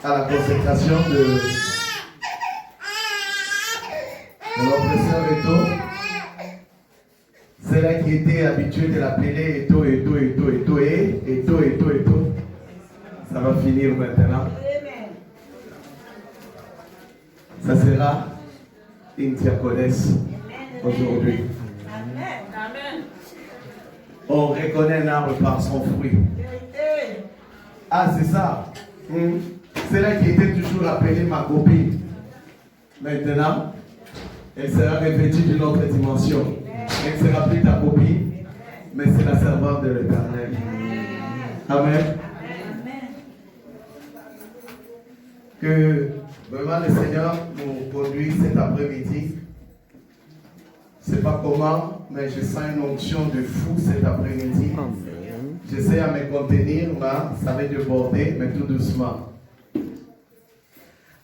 à la consécration de notre sœur Eto. C'est là qui était habitué de l'appeler Eto. Ça va finir maintenant. Ça sera une diaconesse aujourd'hui. Amen. On reconnaît un arbre par son fruit. Ah, c'est ça. C'est là qui était toujours appelée ma copine. Maintenant, elle sera revêtue d'une autre dimension. Elle ne sera plus ta copine, mais c'est la servante de l'Éternel. Amen. Que vraiment le Seigneur nous conduise cet après-midi. Je ne sais pas comment, mais je sens une onction de fou cet après-midi. J'essaie à me contenir, là, ça va déborder, mais tout doucement.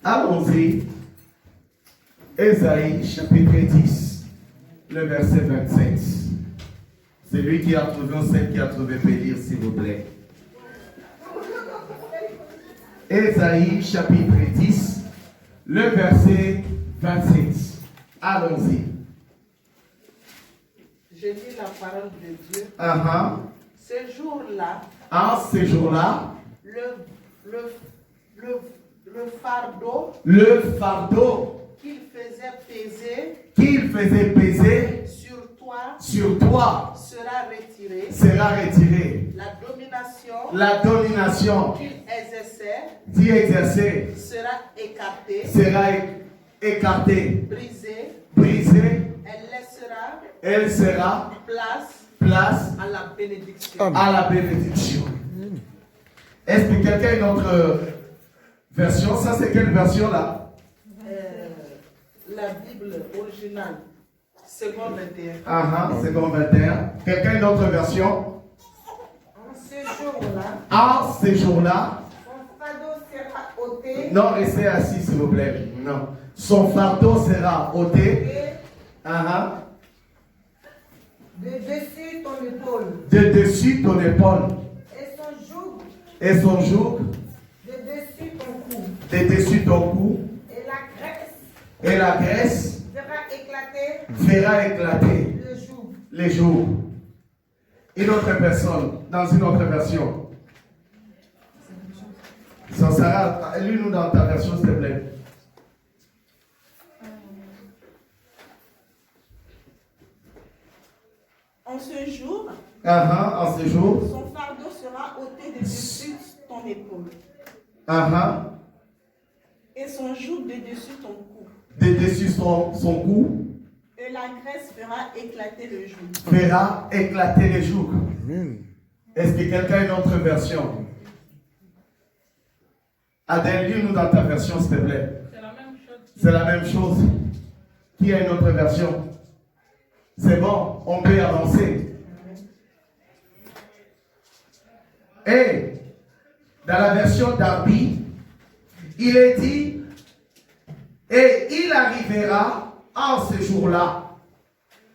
Allons-y. Ésaïe, chapitre 10, le verset 27. C'est lui qui a trouvé, ou celle qui a trouvé, peut lire, s'il vous plaît. Ésaïe, chapitre 10, le verset 27. Allons-y. Je lis la parole de Dieu. Ce jour-là, Ces jours-là, le fardeau qu'il faisait peser sur toi sera retiré. La domination qu'il exerçait sera écartée, brisée. Elle sera place à la bénédiction. Est-ce que quelqu'un a une autre version? Ça, c'est quelle version là? La Bible originale, seconde 21. Seconde 21. Quelqu'un a une autre version? En ces jours-là, son fardeau sera ôté. Non, restez assis s'il vous plaît. Non. Son fardeau sera ôté. De dessus ton épaule. Et son joug. De dessus ton cou. Et la graisse. Fera éclater. Les jougs. Une autre personne, dans une autre version. Ça sera, lis-nous dans ta version, s'il te plaît. En ce jour, son fardeau sera ôté de dessus ton épaule. Et son joug de dessus ton cou. De dessus son cou. Et la graisse fera éclater le joug. Fera éclater les jougs. Est-ce que quelqu'un a une autre version? Adèle, lis-nous dans ta version, s'il te plaît. C'est la même chose. Qui a une autre version? C'est bon, on peut avancer. Et dans la version d'Arbi, il est dit, et il arrivera en ce jour-là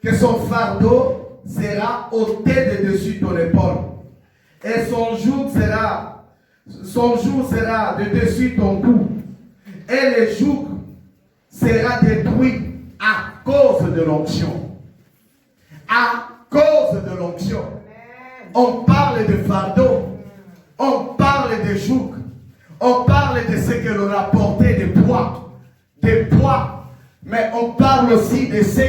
que son fardeau sera ôté de dessus ton épaule, et son joug sera de dessus ton cou, et le joug sera détruit à cause de l'onction. À cause de l'onction. On parle de fardeau, on parle de joug, on parle de ce que l'on a porté de poids, mais on parle aussi de ce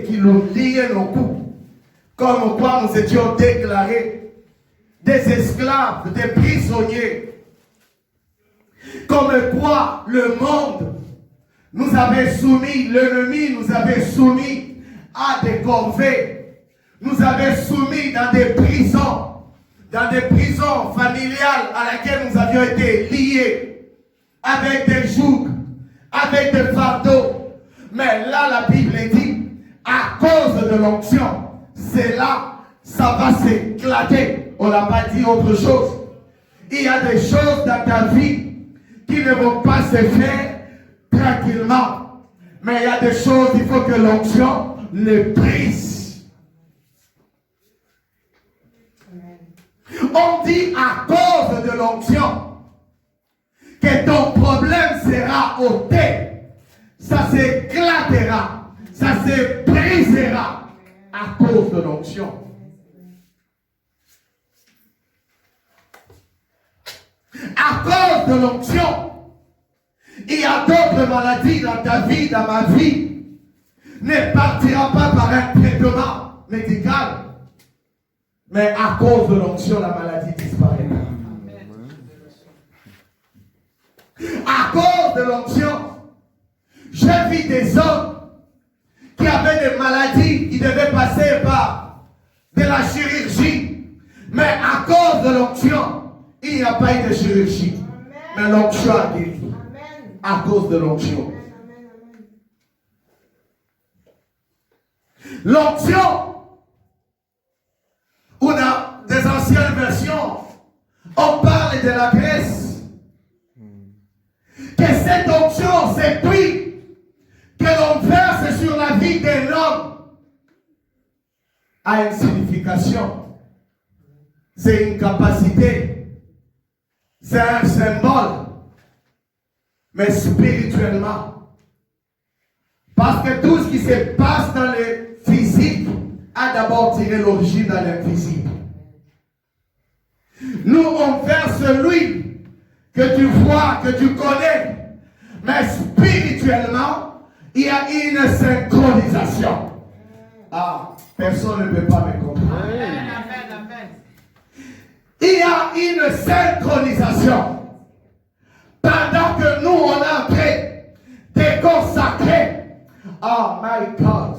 qui nous liait nos coups, comme quoi nous étions déclarés des esclaves, des prisonniers, comme quoi le monde nous avait soumis, l'ennemi nous avait soumis à des corvées, nous avait soumis dans des prisons familiales à laquelle nous avions été liés, avec des jougs, avec des fardeaux. Mais là, la Bible dit, à cause de l'onction, c'est là, ça va s'éclater. On n'a pas dit autre chose. Il y a des choses dans ta vie qui ne vont pas se faire tranquillement. Mais il y a des choses, il faut que l'onction les brise. On dit à cause de l'onction que ton problème sera ôté. Ça s'éclatera. Ça se brisera à cause de l'onction. À cause de l'onction, il y a d'autres maladies dans ta vie, dans ma vie. Ne partira pas par un traitement médical. Mais à cause de l'onction, la maladie disparaîtra. À cause de l'onction, j'ai vu des hommes qui avaient des maladies qui devaient passer par de la chirurgie. Mais à cause de l'onction, il n'y a pas eu de chirurgie. Mais l'onction a guéri. À cause de l'onction. L'onction, ou dans des anciennes versions, on parle de la graisse. Que cette onction, c'est puis que l'on verse sur la vie d'un homme, a une signification. C'est une capacité. C'est un symbole. Mais spirituellement. Parce que tout ce qui se passe dans le physique a d'abord tiré l'origine dans l'invisible. Nous, on verse celui que tu vois, que tu connais. Mais spirituellement, il y a une synchronisation. Ah, personne ne peut pas me comprendre. Il y a une synchronisation. Pendant que nous, on a entré des corps sacrés. Oh my God.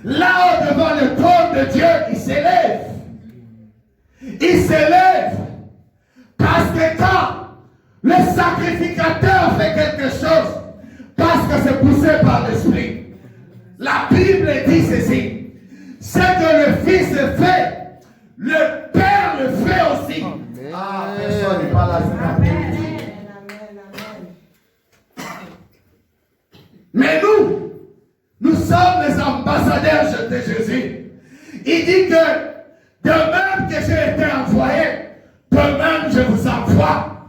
Là-haut devant le trône de Dieu, il s'élève. Il s'élève. Parce que quand le sacrificateur fait quelque chose, parce que c'est poussé par l'Esprit, la Bible dit ceci. Ce que le Fils fait, le Père le fait aussi. Amen. Ah, personne n'est pas là. Mais nous sommes les ambassadeurs de Jésus. Il dit que de même que j'ai été envoyé, de même je vous envoie.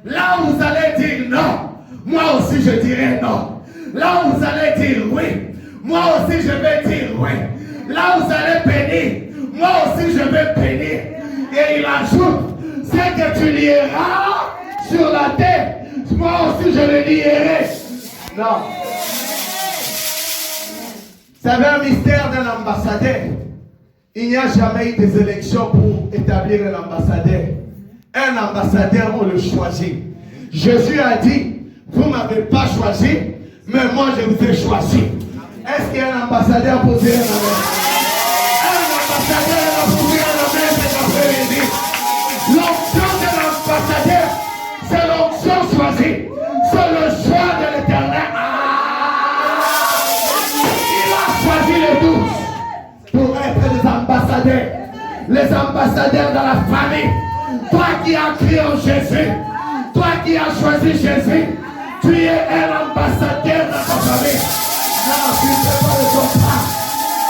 Là où vous allez dire non, moi aussi je dirai non. Là où vous allez dire oui, moi aussi je vais dire oui. Là où vous allez bénir, moi aussi je vais bénir. Et il ajoute, ce que tu lieras sur la terre, moi aussi je le lierai. Non. Vous savez un mystère d'un ambassadeur. Il n'y a jamais eu des élections pour établir un ambassadeur. Un ambassadeur, on le choisit. Jésus a dit, vous ne m'avez pas choisi, mais moi je vous ai choisi. Est-ce qu'il y a un ambassadeur pour dire un amen? Un ambassadeur pour dire un amen cet après-midi. L'onction de l'ambassadeur, c'est l'onction choisie. C'est le choix de l'Éternel. Il a choisi les 12 pour être des ambassadeurs. Les ambassadeurs de la famille. Toi qui as crié en Jésus, toi qui as choisi Jésus, tu es un ambassadeur dans ta famille. Non, tu ne peux pas le comprendre.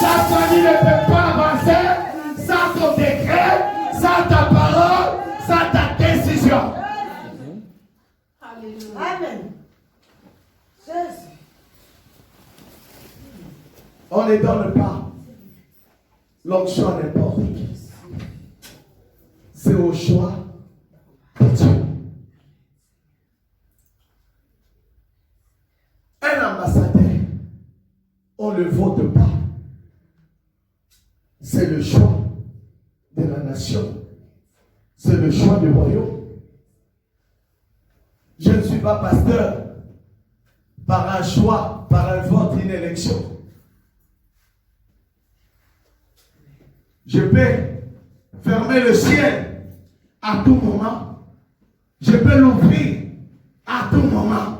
Ta famille ne peut pas avancer sans ton décret, sans ta parole, sans ta décision. Amen. On ne donne pas l'onction à n'importe qui. C'est au choix de Dieu. Un ambassadeur, on ne le vote pas. C'est le choix de la nation. C'est le choix du royaume. Je ne suis pas pasteur par un choix, par un vote, une élection. Je peux fermer le ciel à tout moment. Je peux l'ouvrir à tout moment.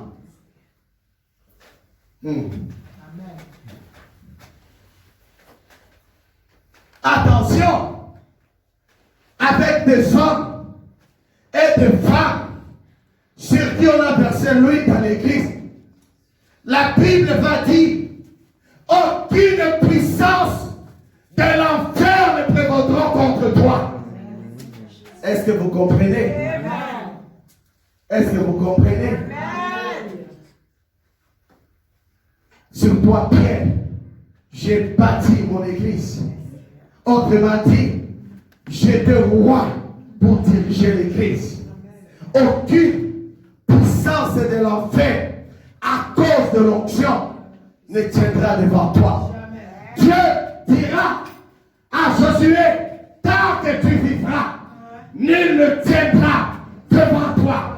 Attention, avec des hommes et des femmes sur qui on a versé l'huile dans l'église, la Bible va dire aucune puissance de l'enfer ne prévaudra contre toi. Est-ce que vous comprenez? Est-ce que vous comprenez? Amen. Sur toi, Pierre, j'ai bâti mon église. Autrement dit, j'étais roi pour diriger l'église. Aucune puissance de l'enfer, à cause de l'onction, ne tiendra devant toi. Dieu dira à Josué, tant que tu vivras, nul ne tiendra devant toi.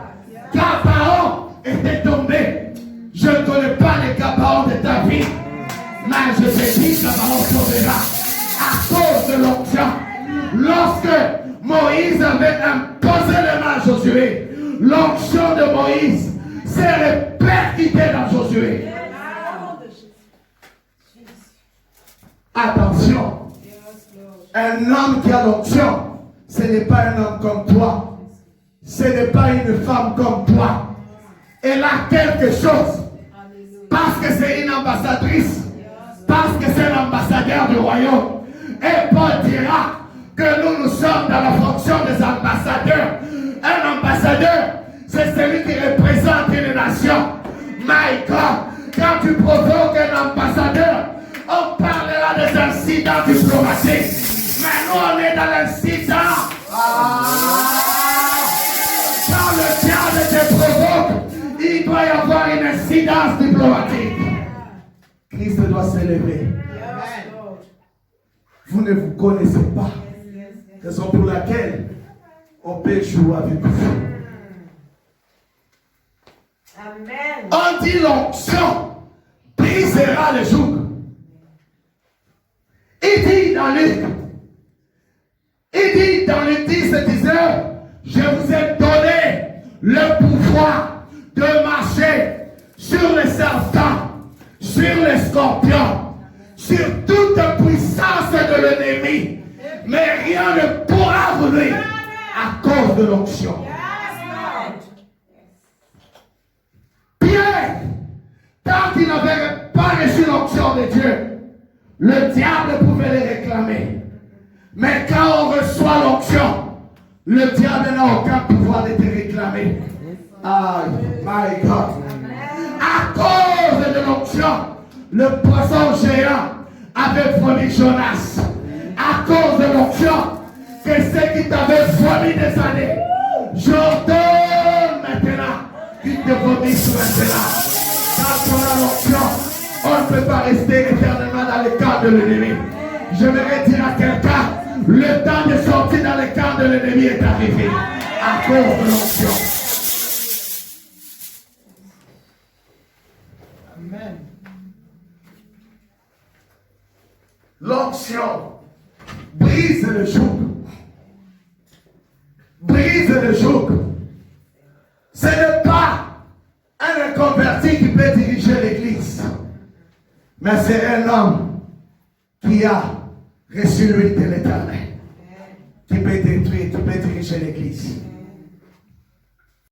Gabaon était tombé. Je ne connais pas les Gabaons de ta vie, mais je te dis, Gabaon tombera à cause de l'onction. Lorsque Moïse avait imposé les mains à Josué, l'onction de Moïse s'est répercutée dans Josué. Attention, un homme qui a l'onction, ce n'est pas un homme comme toi. Ce n'est pas une femme comme toi. Elle a quelque chose. Parce que c'est une ambassadrice. Parce que c'est l'ambassadeur du royaume. Et Paul dira que nous sommes dans la fonction des ambassadeurs. Un ambassadeur, c'est celui qui représente une nation. My God, quand tu provoques un ambassadeur, on parlera des incidents diplomatiques. Mais nous, on est dans l'incident. Quand le diable te provoque, il doit y avoir une incidence diplomatique. Christ doit s'élever. Vous ne vous connaissez pas. Raison pour laquelle on peut jouer avec vous. Amen. On dit l'onction brisera le joug. Il dit dans Luc 10 et 19, je vous ai donné le pouvoir de marcher sur les serpents, sur les scorpions, sur toute puissance de l'ennemi. Mais rien ne pourra vous nuire à cause de l'onction. Pierre, tant qu'il n'avait pas reçu l'onction de Dieu, le diable pouvait les réclamer. Mais quand on reçoit l'onction, le diable n'a aucun pouvoir de te réclamer. Aïe, my God. À cause de l'onction, le poisson géant avait vomi Jonas. À cause de l'onction, que ceux qui t'avaient vomi des années, j'ordonne maintenant qu'ils te vomissent maintenant. Quand on a l'onction, on ne peut pas rester éternellement dans le camp de l'ennemi. Je vais dire à quelqu'un, le temps de sortir dans le camp de l'ennemi est arrivé à cause de l'onction. Amen. L'onction brise le joug. Brise le joug. Ce n'est pas un inconverti qui peut diriger l'église, mais c'est un homme qui a reçu l'huile de l'Éternel qui peut détruire, qui peut diriger l'église.